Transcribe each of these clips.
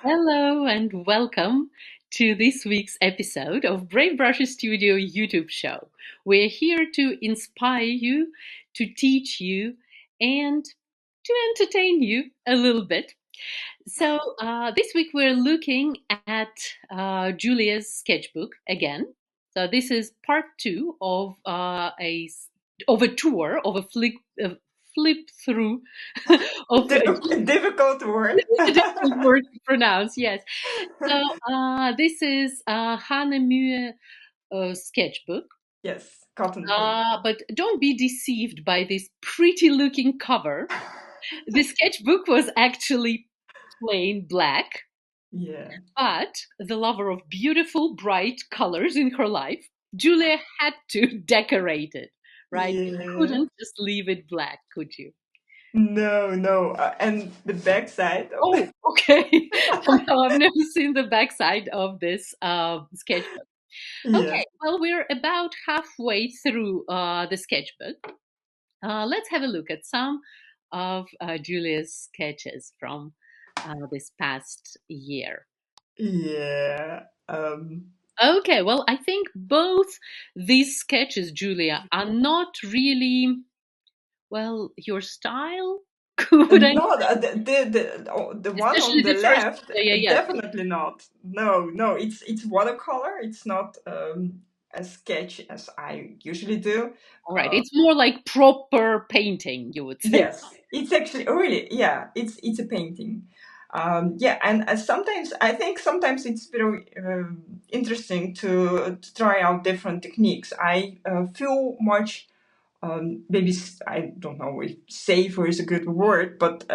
Hello and welcome to this week's episode of Brave Brushes Studio YouTube show. We're here to inspire you, to teach you, and to entertain you a little bit. So this week we're looking at Julia's sketchbook again. So this is part two of a tour of a flip through of Difficult word. it's a difficult word to pronounce, yes. So this is Hahnemühle sketchbook. Yes, cotton pink. But don't be deceived by this pretty looking cover. The sketchbook was actually plain black, Yeah. but the lover of beautiful, bright colors in her life, Julia had to decorate it, right? You Yeah. couldn't just leave it black, could you? No, no. And the backside of Oh, okay. No, I've never seen the backside of this sketchbook. yes. Okay, well, we're about halfway through the sketchbook. Let's have a look at some of Julia's sketches from this past year. Yeah. Okay, well, I think both these sketches, Julia, are not really, well, your style. Would I No, say? the one Especially on the the first. left, Yeah, yeah, yeah. definitely not. No, no, it's watercolor. It's not a sketch as I usually do. All right, Uh, it's more like proper painting, you would say. Yes, it's actually really, yeah, it's a painting. Yeah, and sometimes I think sometimes it's very interesting to try out different techniques. I feel much maybe I don't know if safer is a good word, but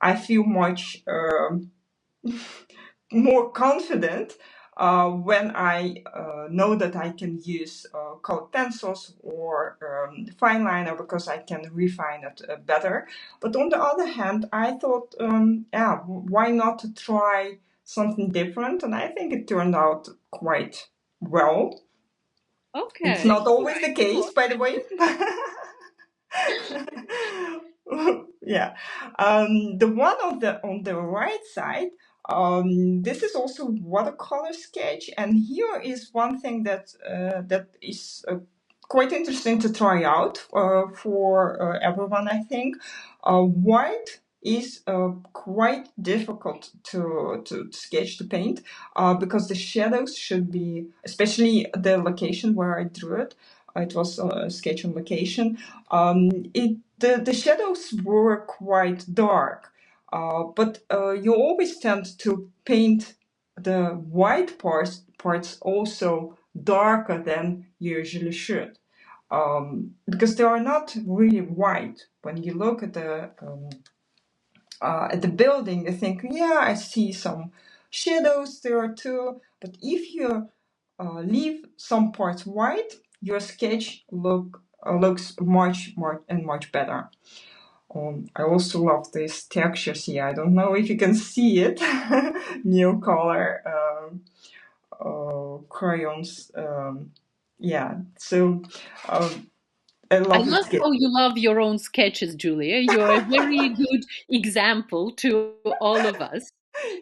I feel much more confident when I know that I can use colored pencils or fine liner because I can refine it better. But on the other hand, I thought, yeah, why not to try something different? And I think it turned out quite well. It's Okay, not all always right, the case, cool. by the way. Yeah. The one on the right side, this is also watercolor sketch, and here is one thing that is quite interesting to try out for everyone. I think white is quite difficult to sketch to paint because the shadows should be, especially the location where I drew it. It was a sketch on location. The shadows were quite dark, but you always tend to paint the white parts also darker than you usually should, because they are not really white. When you look at the building, you think, yeah, I see some shadows there too. But if you leave some parts white, your sketch looks much better. I also love these textures here. I don't know if you can see it. New color crayons. Yeah, so I I love love it. how you love your own sketches, Julia. You're a very good example to all of us.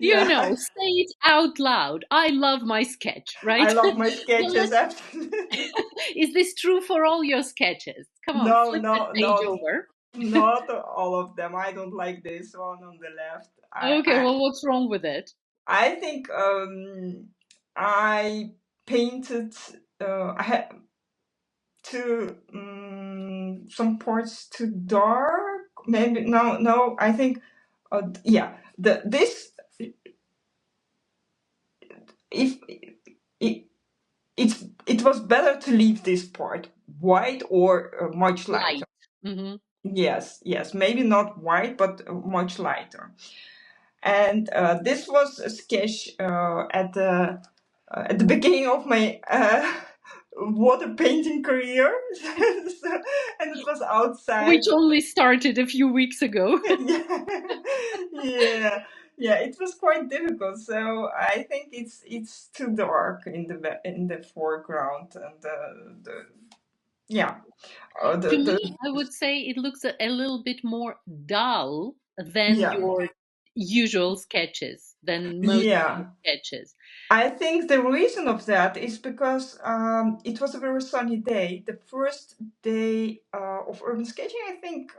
You Yeah, know, say it out loud. I love my sketch, I right? love my Well, sketches. Absolutely. is this true for all your sketches? Come on, No, flip that no, page no, over. not all of them. I don't like this one on the left. Okay, well, what's wrong with it? I think I painted. I had to some parts too dark. Maybe no. I think yeah. The this if it it was better to leave this part white or much lighter. Light. Hmm. Yes, yes. Maybe not white, but much lighter. And this was a sketch at the beginning of my water painting career. So, and it was Which outside. only started a few weeks ago. Yeah, yeah, yeah. It was quite difficult. So I think it's too dark in in the foreground and the yeah To me, the I would say it looks a little bit more dull than yeah. your usual sketches. than most Yeah. sketches. I think the reason of that is because it was a very sunny day. The first day of urban sketching, I think,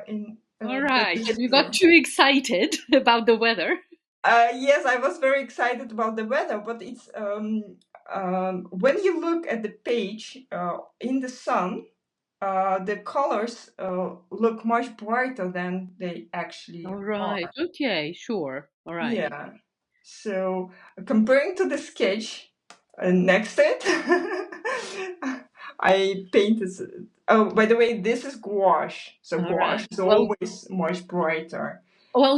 in All that right. this And you got year. too excited about the weather. Yes, I was very excited about the weather, but it's when you look at the page in the sun, the colors look much brighter than they actually All right. are. Okay. Sure. All right. Yeah. So comparing to the sketch next to it, I painted. Oh, by the way, this is gouache. So All right. gouache is Well, always much brighter.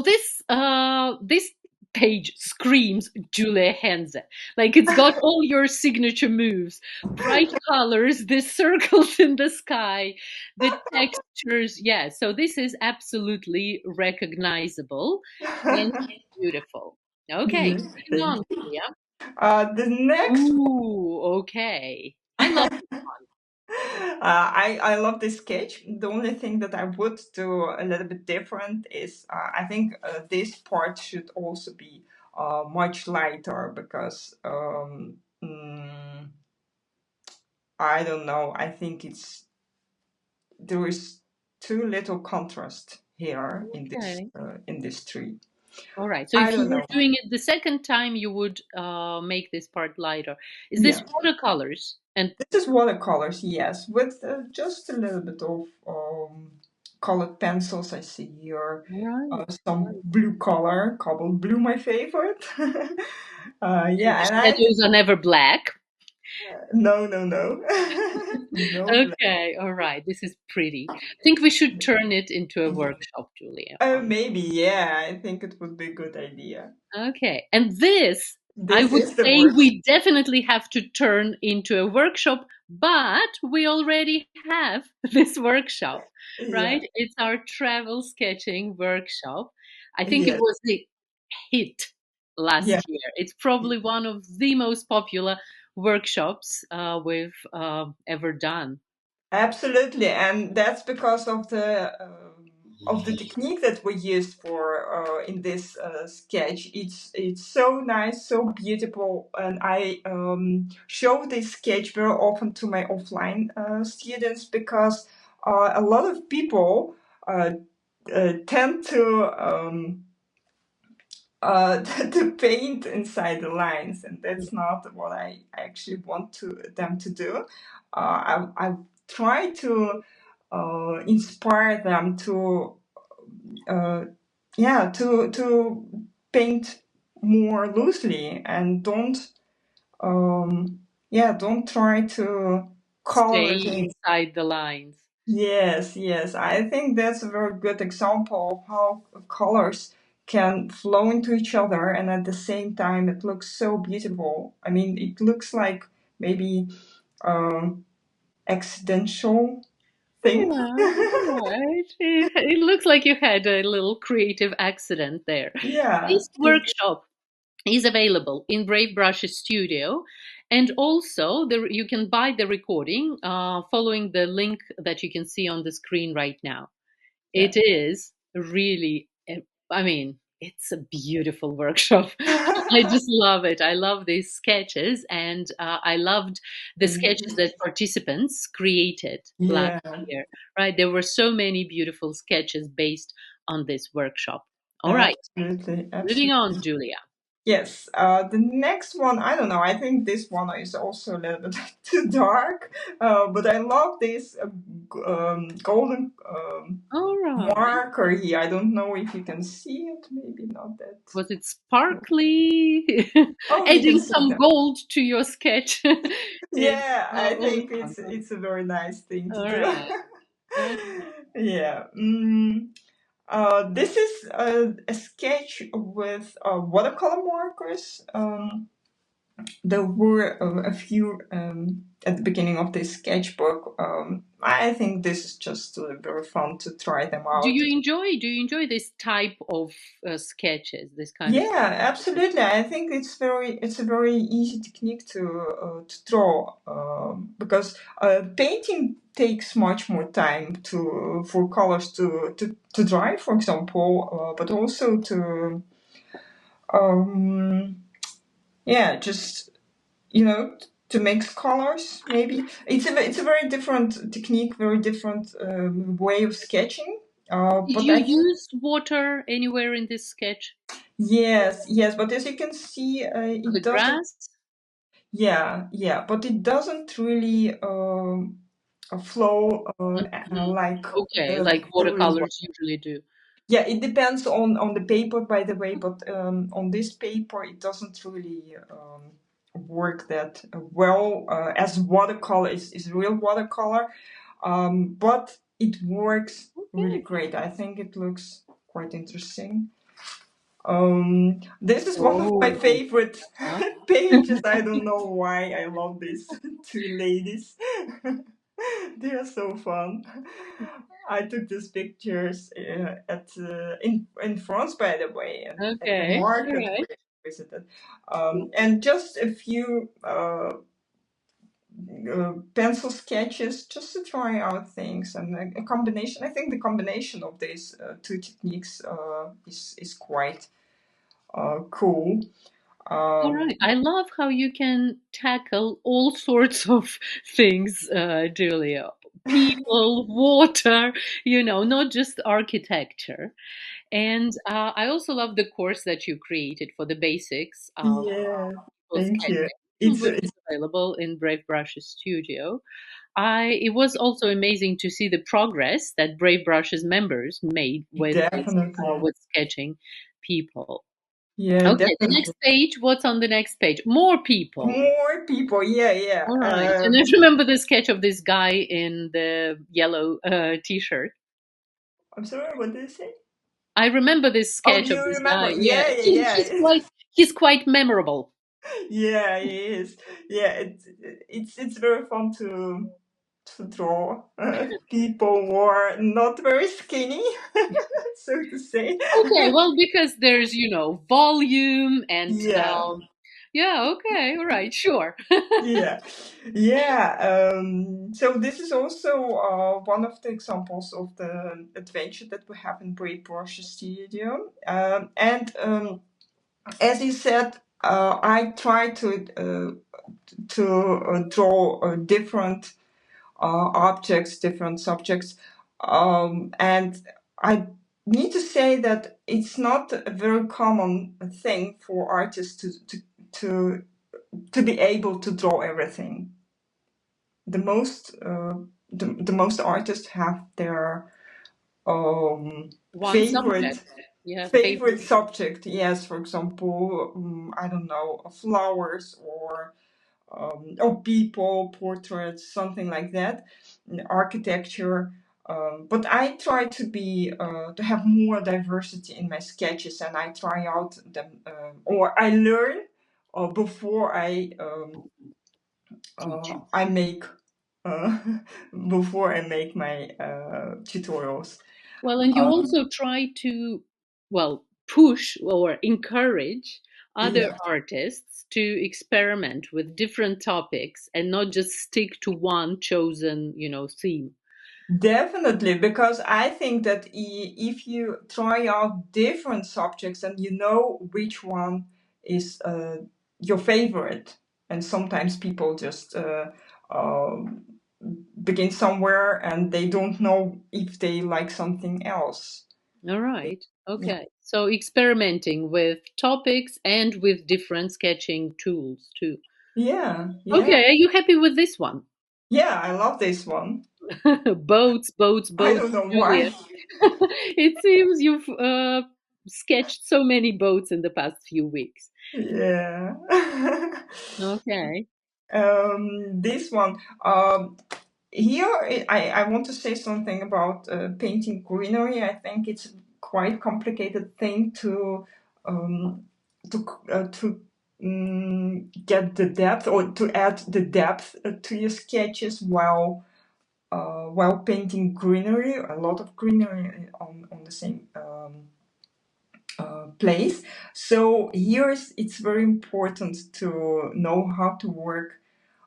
this page screams Julia Henze. Like it's got all your signature moves, bright colors, the circles in the sky, the textures. Yeah, so this is absolutely recognizable and beautiful. Okay, Mhm. moving Thank on, you. Julia. The next Ooh, okay. I love I love this sketch. The only thing that I would do a little bit different is I think this part should also be much lighter because I don't know. I think there is too little contrast here okay. in this tree. All right. So I if you don't were know. doing it the second time, you would make this part lighter. Is this Yeah, watercolors? And this is watercolors. Yes, with just a little bit of colored pencils. I see here right. some blue color, cobalt blue, my favorite. And the Yeah, and shadows are never black. no, no, no, no black. Okay, all right. This is pretty. I think we should turn it into a workshop, Julia. Oh, maybe, yeah. I think it would be a good idea. Okay. And this, I This would is the say work. we definitely have to turn into a workshop, but we already have this workshop, Yeah, right? It's our travel sketching workshop. I think it yes, was the hit yeah. last year. It's probably one of the most popular workshops we've ever done. Absolutely, and that's because of the technique that we used for in this sketch. It's so nice, so beautiful, and I show this sketch very often to my offline students because a lot of people tend to to paint inside the lines, and that's not what I actually want them to do. I try to inspire them to uh, yeah to paint more loosely and don't try to color it Stay in. inside the lines. Yes, yes. I think that's a very good example of how colors can flow into each other and at the same time it looks so beautiful. I mean, it looks like maybe um accidental thing. Yeah, right. It looks like you had a little creative accident there. Yeah. This workshop is available in Brave Brushes Studio, and also you can buy the recording following the link that you can see on the screen right now. Yeah. It is really, I mean, it's a beautiful workshop. I just love it. I love these sketches, and I loved the sketches that participants created last Yeah, year. Right, there were so many beautiful sketches based on this workshop. All right, absolutely, moving on, absolutely. Julia. Yes, the next one, I don't know, I think this one is also a little bit too dark, but I love this golden All right, marker here. I don't know if you can see it, maybe not that. was it sparkly? Oh, you can Adding see some that. gold to your sketch. Is Yeah, I all think fun. it's a very nice thing to All do. right. Okay. Yeah. This is a sketch with watercolor markers. There were a few at the beginning of this sketchbook. I think this is just very fun to try them out. Do you enjoy this type of sketches, this kind of Yeah, absolutely. I think it's a very easy technique to draw because painting takes much more time to for colors to dry, for example, but also Yeah, just to mix colors. Maybe it's a very different technique, very different way of sketching. Did But you I think use water anywhere in this sketch? yes, yes. But as you can see, For the it doesn't. grass? Yeah, yeah. But it doesn't really flow Mhm. like Okay, the like real one. watercolors usually do. Yeah, it depends on the paper, by the way, but on this paper, it doesn't really work that well as watercolor is real watercolor, but it works really Okay. great. I think it looks quite interesting. This is one of my Oh, favorite uh-huh. pages. I don't know why I love these two ladies. They are so fun. I took these pictures at in France, by the way, at the Okay, all market right. we visited, and just a few pencil sketches just to try out things and a combination. I think the combination of these two techniques is quite cool. All Um, right. I love how you can tackle all sorts of things, Julia. People, water, not just architecture. And I also love the course that you created for the basics of yeah, people thank you. sketching, which is available in Brave Brushes Studio. It was also amazing to see the progress that Brave Brushes members made with this, Definitely. with sketching people. Yeah, Okay, the next definitely. page. What's on the next page? More people. More people. Yeah, yeah. All right. And I remember the sketch of this guy in the yellow t-shirt. I'm sorry, what did you say? I remember this Oh, sketch of you this remember? guy. Yeah, Yeah, yeah, yeah. he's quite memorable. Yeah, it is. Yeah, it's very fun to draw people who are not very skinny, so to say. Okay, well, because there's, volume and Yeah, yeah, okay, all right, sure. yeah, yeah. So this is also one of the examples of the adventure that we have in Brave Brush Studio, and as you said, I try to draw different objects, different subjects. And I need to say that it's not a very common thing for artists to, to be able to draw everything. The most the most artists have their One subject. favorite Yeah, favorite. favorite subject. Yes, for example, I don't know, flowers or people, portraits, something like that, architecture. But I try to have more diversity in my sketches, and I try out them, or I learn before Teach. I make uh, before I make my tutorials. Well, and you Um, also try to, well, push or encourage other yeah. artists to experiment with different topics and not just stick to one chosen, theme. Definitely, because I think that if you try out different subjects and you know which one is your favorite, and sometimes people just begin somewhere and they don't know if they like something else. All right. Yeah, Okay. So experimenting with topics and with different sketching tools too. yeah, yeah, Okay. Are you happy with this one? yeah. I love this one. Boats, boats, I boats, don't know Julia. why. It seems you've sketched so many boats in the past few weeks. Yeah. Okay. This one. Here, I want to say something about painting greenery. I think it's quite complicated thing um, to get the depth or to add the depth to your sketches while painting greenery. A lot of greenery on the same place. So it's very important to know how to work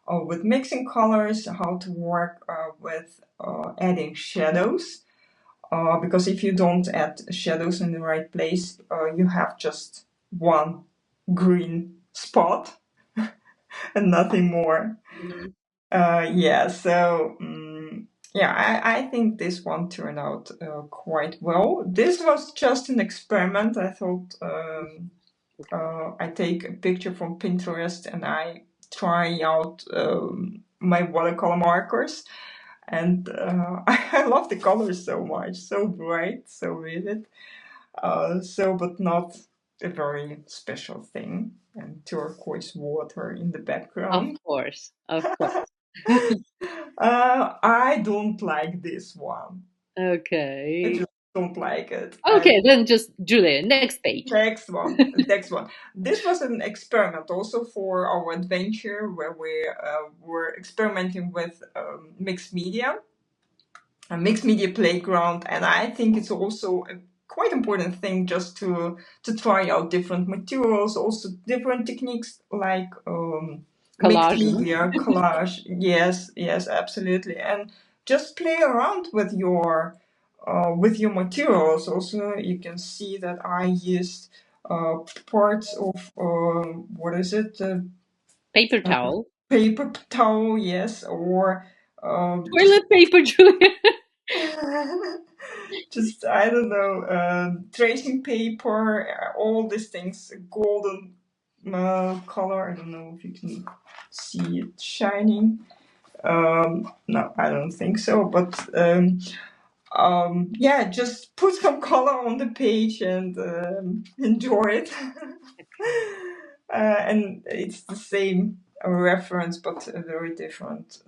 with mixing colors, how to work with adding shadows. Because if you don't add shadows in the right place, you have just one green spot and nothing more. Mhm. Yeah, so yeah, I think this one turned out quite well. This was just an experiment. I thought I take a picture from Pinterest and I try out my watercolor markers. And I love the colors so much, so bright, so vivid. But not a very special thing. And turquoise water in the Of background. course, of course. I don't like this one. I Okay. just don't like it. And Okay, then just Julia, next page. next one. This was an experiment also for our adventure where we were experimenting with mixed media, a mixed media playground, and I think it's also a quite important thing just to try out different materials, also different techniques like mixed Collaging. media collage. Yes, yes, absolutely, and just play around with your materials. Also, you can see that I used parts of what is it? Paper towel. Paper towel, yes, or just Toilet paper, Julia. just I don't know, tracing paper, all these things, golden color. I don't know if you can see it shining. No, I don't think so. But yeah, just put some color on the page and enjoy it. And it's the same reference, but a very different.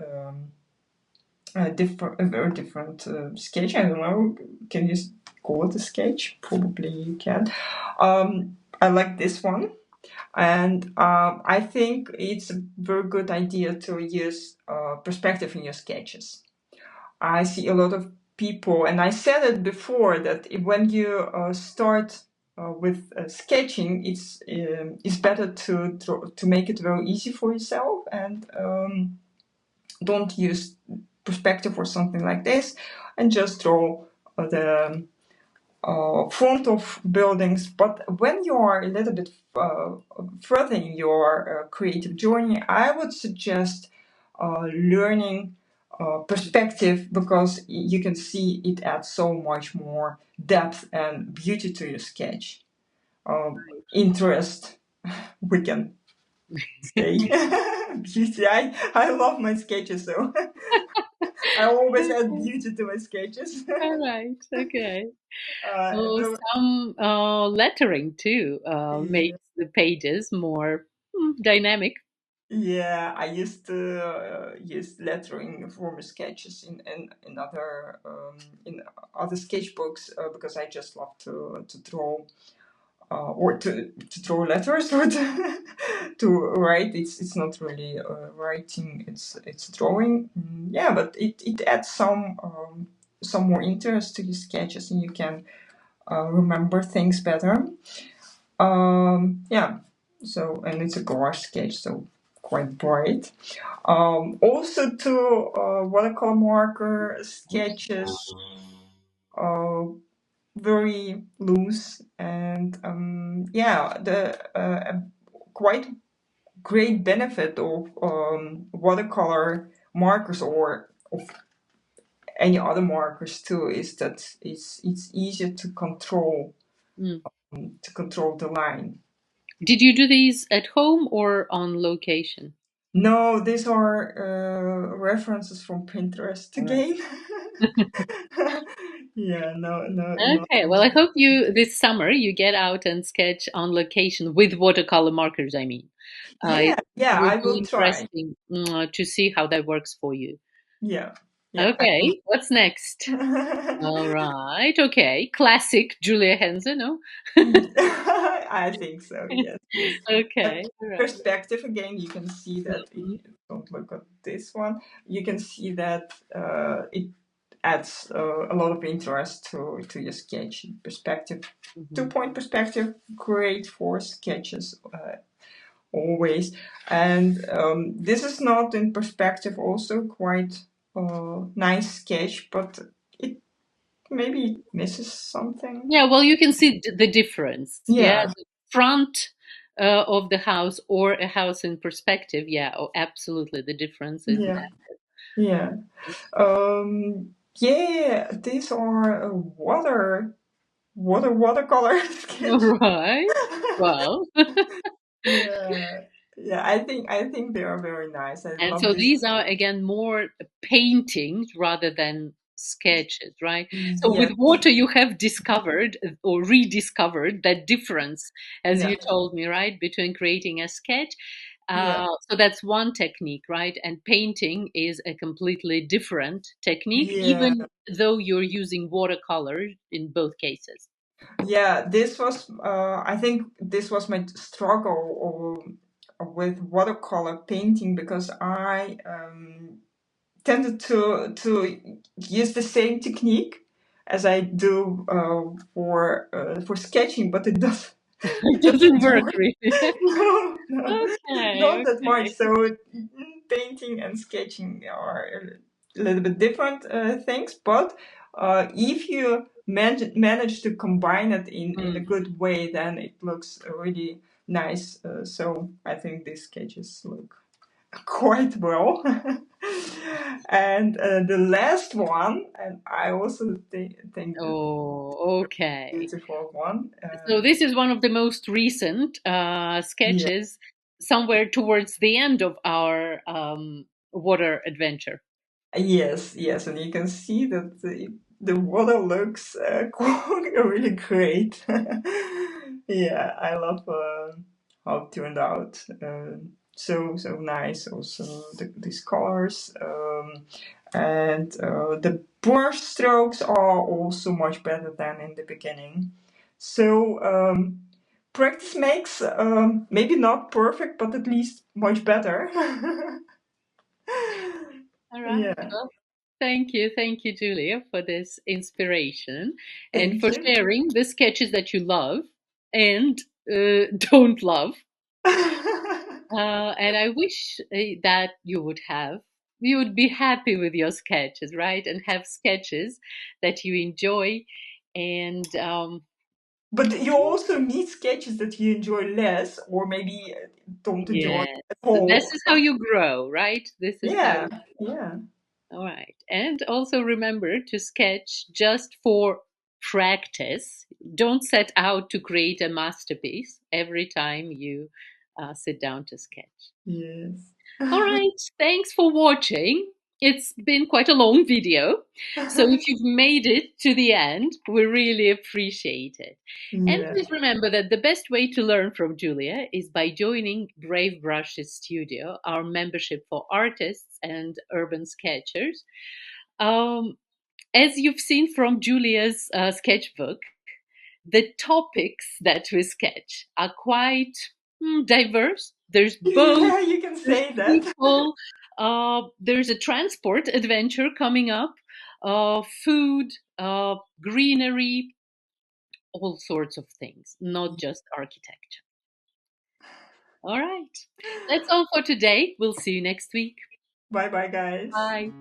A very different sketch. I don't know. Can you call it a sketch? Probably you can. I like this one, and I think it's a very good idea to use perspective in your sketches. I see a lot of people, and I said it before that when you start with sketching, it's better to make it very easy for yourself and don't use perspective or something like this, and just draw the front of buildings. But when you are a little bit further in your creative journey, I would suggest learning perspective, because you can see it adds so much more depth and beauty to your sketch. Interest, we can say. Beauty. I love my sketches, so I always add beauty to my sketches. All right. Okay. Oh, The, some lettering too yeah, makes the pages more dynamic. yeah, I used to use lettering for my sketches in other sketchbooks because I just love to draw or to draw letters or to write. It's not really writing. It's drawing. Yeah, but it adds some more interest to your sketches, and you can remember things better. Yeah. So, and it's a gouache sketch, so quite bright. Also, to watercolor marker sketches, uh, very loose, and yeah, the quite great benefit of watercolor markers or of any other markers too is that it's easier Mm. to control the line. Did you do these at home or on location? No, these are references from Pinterest All right. again. Yeah, no, no, no. Okay, well, I hope you this summer you get out and sketch on location with watercolor markers. I mean, Yeah, it yeah, will I will be try. interesting to see how that works for you. Yeah, yeah, I will. Okay, what's next? All right, okay, classic Julia Henze, no? I think so. Yes, yes. But Okay, all right. perspective again, you can see that if Mhm, you don't look at this one, you can see that it adds a lot of interest to your sketch. Perspective, mhm. 2 point perspective, great for sketches. Always. And this is not in perspective, also quite nice sketch, but it maybe misses something. Yeah, well, you can see the difference. Yeah, Yeah, front of the house or a house in perspective, yeah, oh, absolutely, the difference is Yeah, yeah. Yeah, these are watercolor all sketch. right. Well, Yeah, yeah. I think they are very nice. I and love so this. these are again more paintings rather than sketches, right? So with Yes, water, you have discovered or rediscovered that difference, as yeah, you told me, right, between creating a sketch. yeah, So that's one technique, right? And painting is a completely different technique, yeah, even though you're using watercolor in both cases. yeah. This was, I think, this was my struggle with watercolor painting because I tended to use the same technique as I do for sketching, but it does It it doesn't doesn't work work. really. No, Okay, not that much. okay. So painting and sketching are a little bit different things, but if you manage to combine it in a Mm. good way, then it looks really nice. So I think these sketches look quite well. And the last one, and I also think that Oh, okay. beautiful one. So this is one of the most recent Yeah, sketches, somewhere towards the end of our water adventure. yes, yes, and you can see that the water looks really great. Yeah, I love how it turned out. So nice. Also, these colors. And the brush strokes are also much better than in the beginning. So practice makes maybe not perfect, but at least much better. All right. Yeah, Well, thank you, Julia, for this inspiration and thank for you. sharing the sketches that you love and don't love. And I wish that you would be happy with your sketches, right? And have sketches that you enjoy. And But you also meet sketches that you enjoy less, or maybe don't enjoy yes, at this all. is how you grow, right? This is how Yeah, you grow. yeah, All right. And also remember to sketch just for practice. Don't set out to create a masterpiece every time you sit down to sketch. yes. All right, thanks for watching. It's been quite a long video. So if you've made it to the end, we really appreciate it. And Yeah. please remember that the best way to learn from Julia is by joining Brave Brushes Studio, our membership for artists and urban sketchers. Um, as you've seen from Julia's sketchbook, the topics that we sketch are quite diverse. There's both, Yeah, you can there's say that. people, there's a transport adventure coming up, food, greenery, all sorts of things, not just architecture. All right. That's all for today. We'll see you next week. Bye bye, guys. Bye.